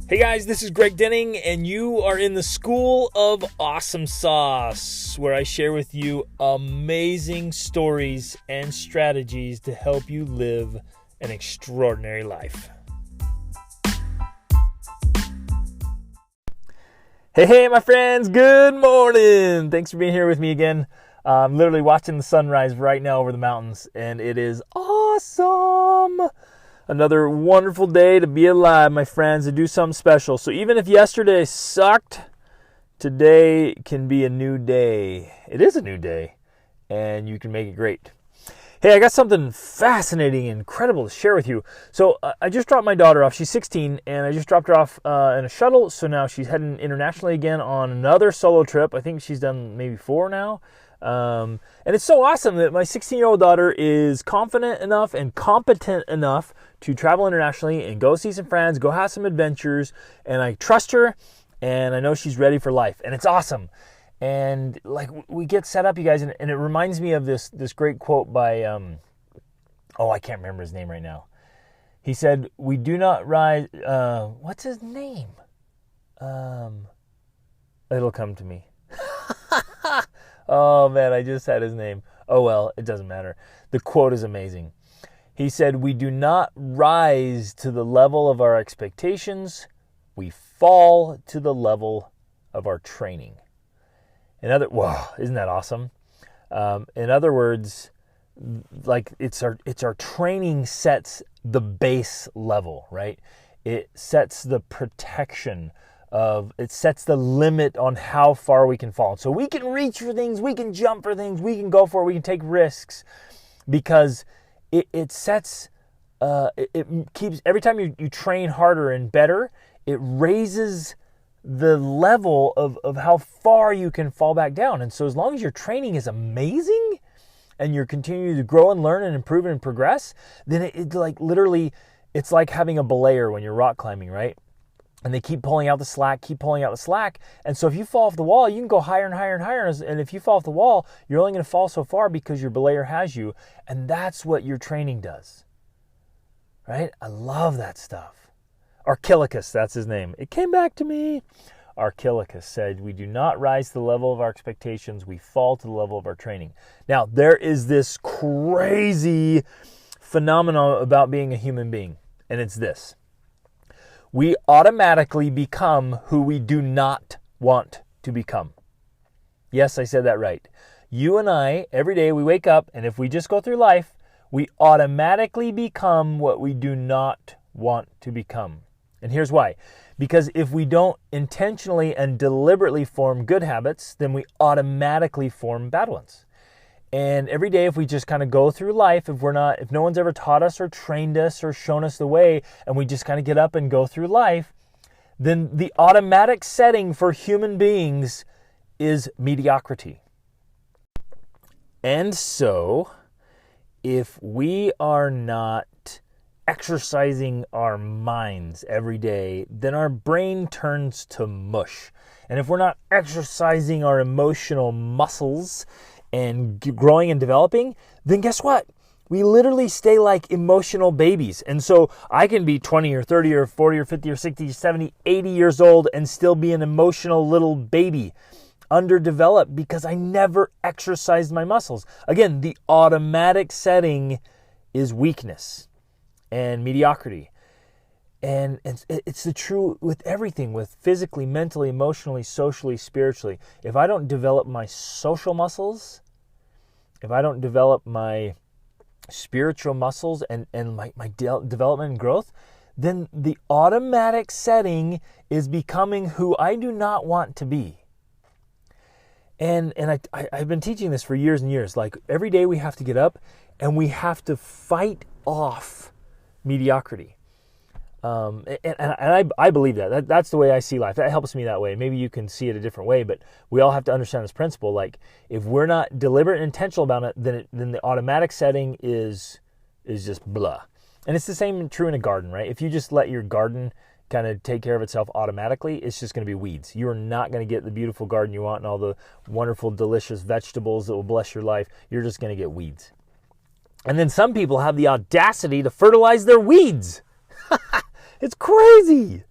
Hey guys, this is Greg Denning, and you are in the School of Awesome Sauce, where I share with you amazing stories and strategies to help you live an extraordinary life. Hey, my friends, good morning. Thanks for being here with me again. I'm literally watching the sunrise right now over the mountains, and it is awesome. Another wonderful day to be alive, my friends, to do something special. So even if yesterday sucked, today can be a new day. It is a new day, and you can make it great. Hey, I got something fascinating and incredible to share with you. So I just dropped my daughter off. She's 16, and I just dropped her off in a shuttle. So now she's heading internationally again on another solo trip. I think she's done maybe 4 now. And it's so awesome that my 16-year-old daughter is confident enough and competent enough to travel internationally and go see some friends, go have some adventures, and I trust her, and I know she's ready for life, and it's awesome. And like we get set up, you guys, and it reminds me of this great quote by I can't remember his name right now. He said, "We do not rise." What's his name? It'll come to me. Oh man, I just had his name. Oh well, it doesn't matter. The quote is amazing. He said, "We do not rise to the level of our expectations. We fall to the level of our training." Wow, isn't that awesome? In other words, like it's our training sets the base level, right? It sets the protection it sets the limit on how far we can fall. So we can reach for things, we can jump for things, we can go for it, we can take risks, because it sets, it keeps, every time you train harder and better, it raises the level of how far you can fall back down. And so as long as your training is amazing and you're continuing to grow and learn and improve and progress, then it like literally, it's like having a belayer when you're rock climbing, right? And they keep pulling out the slack. And so if you fall off the wall, you can go higher and higher and higher. And if you fall off the wall, you're only going to fall so far because your belayer has you. And that's what your training does, right? I love that stuff. Archilochus, that's his name. It came back to me. Archilochus said, "We do not rise to the level of our expectations. We fall to the level of our training." Now, there is this crazy phenomenon about being a human being. And it's this. We automatically become who we do not want to become. Yes, I said that right. You and I, every day we wake up, and if we just go through life, we automatically become what we do not want to become. And here's why. Because if we don't intentionally and deliberately form good habits, then we automatically form bad ones. And every day, if we just kind of go through life, if no one's ever taught us or trained us or shown us the way, and we just kind of get up and go through life, then the automatic setting for human beings is mediocrity. And so, if we are not exercising our minds every day, then our brain turns to mush. And if we're not exercising our emotional muscles and growing and developing, then guess what? We literally stay like emotional babies. And so I can be 20 or 30 or 40 or 50 or 60, 70, 80 years old and still be an emotional little baby, underdeveloped, because I never exercised my muscles. Again, the automatic setting is weakness and mediocrity. And it's the true with everything, with physically, mentally, emotionally, socially, spiritually. If I don't develop my social muscles, if I don't develop my spiritual muscles and my development and growth, then the automatic setting is becoming who I do not want to be. And I've been teaching this for years and years. Like every day we have to get up and we have to fight off mediocrity. And I believe that's the way I see life. That helps me that way. Maybe you can see it a different way, but we all have to understand this principle. Like if we're not deliberate and intentional about it, then the automatic setting is just blah. And it's the same true in a garden, right? If you just let your garden kind of take care of itself automatically, it's just going to be weeds. You are not going to get the beautiful garden you want and all the wonderful, delicious vegetables that will bless your life. You're just going to get weeds. And then some people have the audacity to fertilize their weeds. It's crazy.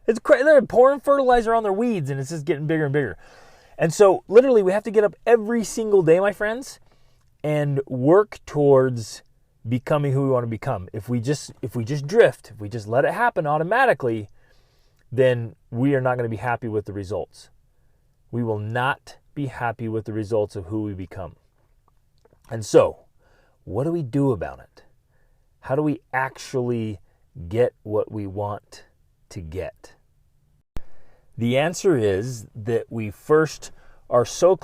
It's crazy. They're pouring fertilizer on their weeds, and it's just getting bigger and bigger. And so literally we have to get up every single day, my friends, and work towards becoming who we want to become. If we just drift, if we just let it happen automatically, then we are not going to be happy with the results. We will not be happy with the results of who we become. And so, what do we do about it? How do we actually get what we want to get? The answer is that we first are so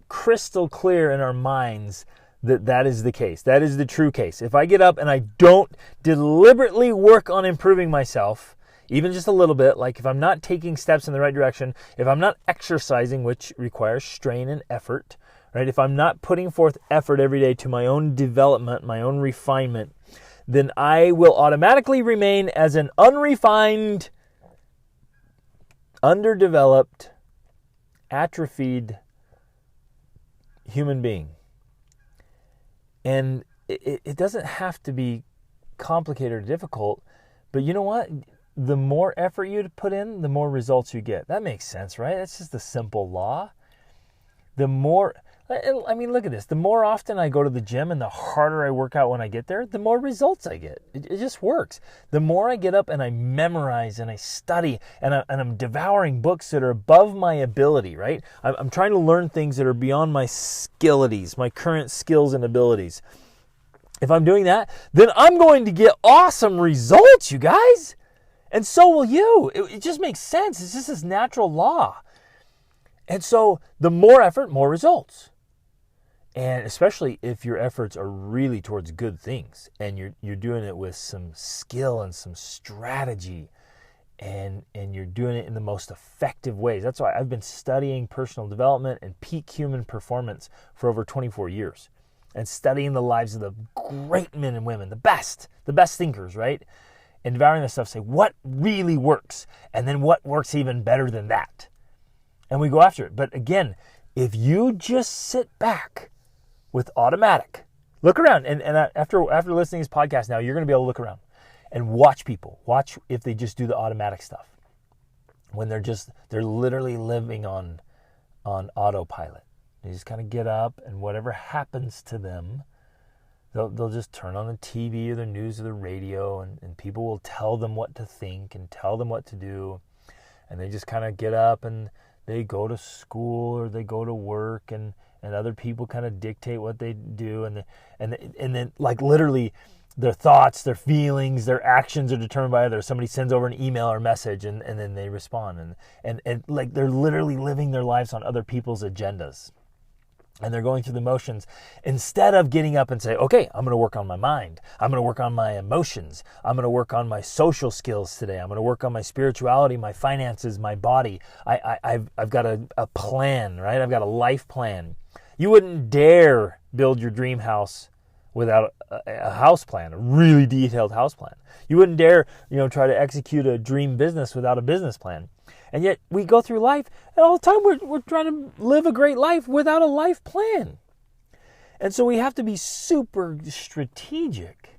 crystal clear in our minds that is the case. That is the true case. If I get up and I don't deliberately work on improving myself, even just a little bit, like if I'm not taking steps in the right direction, if I'm not exercising, which requires strain and effort, right? If I'm not putting forth effort every day to my own development, my own refinement, then I will automatically remain as an unrefined, underdeveloped, atrophied human being. And it doesn't have to be complicated or difficult, but you know what? The more effort you put in, the more results you get. That makes sense, right? That's just a simple law. The more, I mean, look at this. The more often I go to the gym and the harder I work out when I get there, the more results I get. It just works. The more I get up and I memorize and I study and I'm devouring books that are above my ability, right? I'm trying to learn things that are beyond my skillities, my current skills and abilities. If I'm doing that, then I'm going to get awesome results, you guys. And so will you. It just makes sense. It's just this natural law. And so the more effort, more results. And especially if your efforts are really towards good things and you're doing it with some skill and some strategy and you're doing it in the most effective ways. That's why I've been studying personal development and peak human performance for over 24 years and studying the lives of the great men and women, the best thinkers, right? And devouring this stuff, say what really works and then what works even better than that. And we go after it. But again, if you just sit back with automatic, look around. And after listening to this podcast now, you're going to be able to look around and watch people. Watch if they just do the automatic stuff. When they're literally living on autopilot. They just kind of get up and whatever happens to them, they'll just turn on the TV or the news or the radio and people will tell them what to think and tell them what to do. And they just kind of get up and they go to school or they go to work and other people kind of dictate what they do and then like literally their thoughts, their feelings, their actions are determined by others. Somebody sends over an email or message and then they respond and like they're literally living their lives on other people's agendas. And they're going through the motions instead of getting up and say, okay, I'm going to work on my mind. I'm going to work on my emotions. I'm going to work on my social skills today. I'm going to work on my spirituality, my finances, my body. I've got a plan, right? I've got a life plan. You wouldn't dare build your dream house without a house plan, a really detailed house plan. You wouldn't dare, try to execute a dream business without a business plan. And yet we go through life and all the time we're trying to live a great life without a life plan. And so we have to be super strategic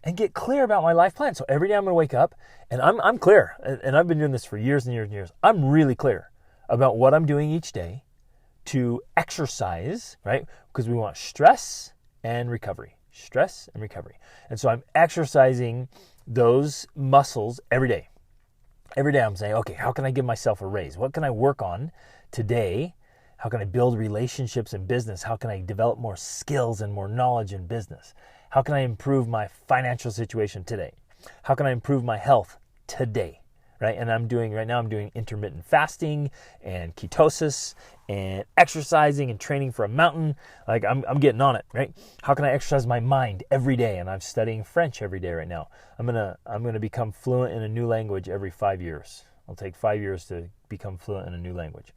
and get clear about my life plan. So every day I'm going to wake up and I'm clear. And I've been doing this for years and years and years. I'm really clear about what I'm doing each day to exercise, right? Because we want stress and recovery. Stress and recovery. And so I'm exercising those muscles every day. Every day I'm saying, okay, how can I give myself a raise? What can I work on today? How can I build relationships in business? How can I develop more skills and more knowledge in business? How can I improve my financial situation today? How can I improve my health today? Right? And I'm doing intermittent fasting and ketosis and exercising and training for a mountain. Like I'm getting on it, right? How can I exercise my mind every day? And I'm studying French every day right now. I'm gonna become fluent in a new language every 5 years. It'll take 5 years to become fluent in a new language.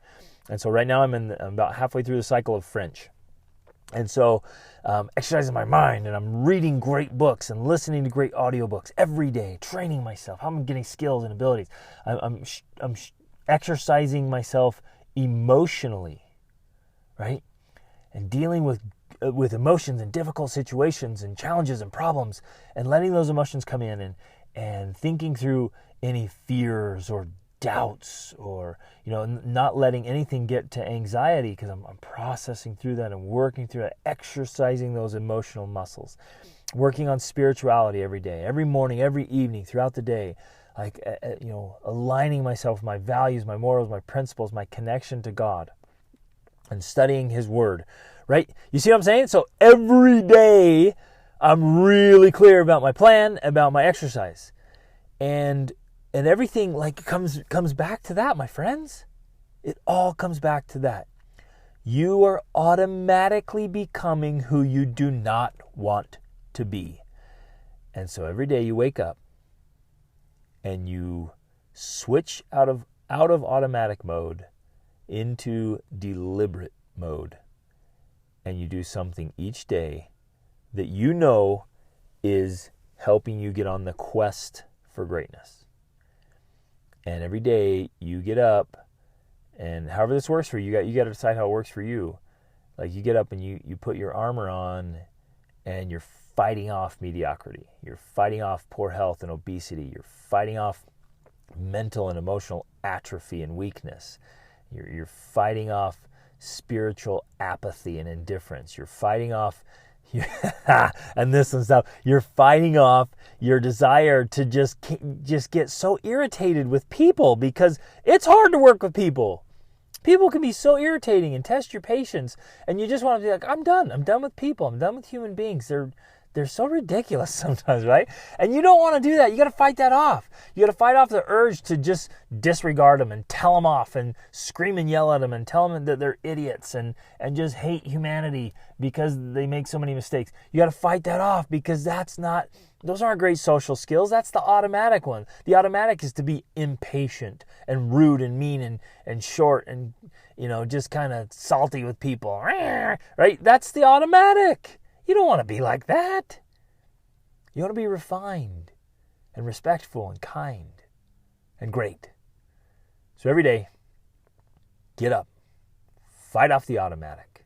And so right now I'm about halfway through the cycle of French. And so exercising my mind, and I'm reading great books and listening to great audiobooks every day, training myself. How I'm getting skills and abilities. I'm exercising myself emotionally, right? And dealing with emotions and difficult situations and challenges and problems and letting those emotions come in and thinking through any fears or doubts, or not letting anything get to anxiety, because I'm processing through that and working through it, exercising those emotional muscles, working on spirituality every day, every morning, every evening, throughout the day, like aligning myself with my values, my morals, my principles, my connection to God, and studying His Word, right? You see what I'm saying? So every day I'm really clear about my plan, about my exercise, and everything like comes back to that, my friends. It all comes back to that. You are automatically becoming who you do not want to be. And so every day you wake up and you switch out of automatic mode into deliberate mode. And you do something each day that you know is helping you get on the quest for greatness. And every day you get up, and however this works for you, you got to decide how it works for you. Like you get up and you put your armor on, and you're fighting off mediocrity. You're fighting off poor health and obesity. You're fighting off mental and emotional atrophy and weakness. You're fighting off spiritual apathy and indifference. You're fighting off and this and stuff. You're fighting off your desire to just get so irritated with people, because it's hard to work with people. People can be so irritating and test your patience, and you just want to be like, I'm done with people. I'm done with human beings. They're so ridiculous sometimes, right? And you don't want to do that. You got to fight that off. You got to fight off the urge to just disregard them and tell them off and scream and yell at them and tell them that they're idiots and just hate humanity because they make so many mistakes. You got to fight that off, because those aren't great social skills. That's the automatic one. The automatic is to be impatient and rude and mean and short and, just kind of salty with people, right? That's the automatic. You don't want to be like that. You want to be refined and respectful and kind and great. So every day, get up, fight off the automatic,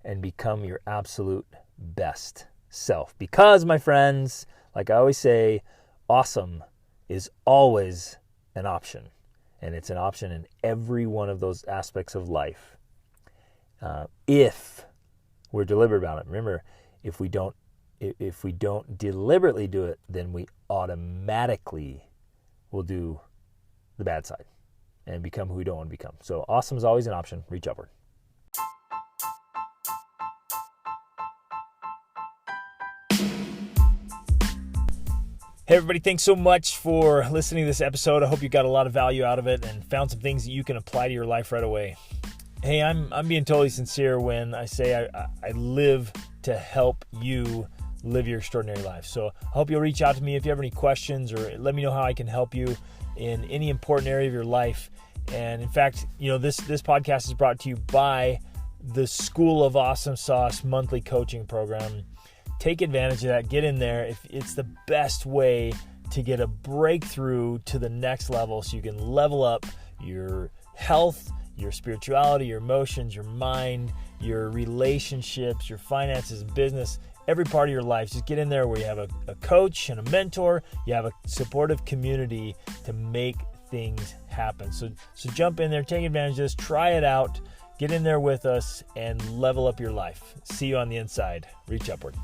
and become your absolute best self. Because, my friends, like I always say, awesome is always an option. And it's an option in every one of those aspects of life. If we're deliberate about it. Remember, if we don't deliberately do it, then we automatically will do the bad side and become who we don't want to become. So awesome is always an option. Reach upward. Hey everybody, thanks so much for listening to this episode. I hope you got a lot of value out of it and found some things that you can apply to your life right away. Hey, I'm being totally sincere when I say I live to help you live your extraordinary life. So I hope you'll reach out to me if you have any questions, or let me know how I can help you in any important area of your life. And in fact, this podcast is brought to you by the School of Awesome Sauce monthly coaching program. Take advantage of that. Get in there. It's the best way to get a breakthrough to the next level, so you can level up your health, your spirituality, your emotions, your mind, your relationships, your finances, business, every part of your life. Just get in there where you have a coach and a mentor. You have a supportive community to make things happen. So jump in there, take advantage of this, try it out, get in there with us, and level up your life. See you on the inside. Reach upward.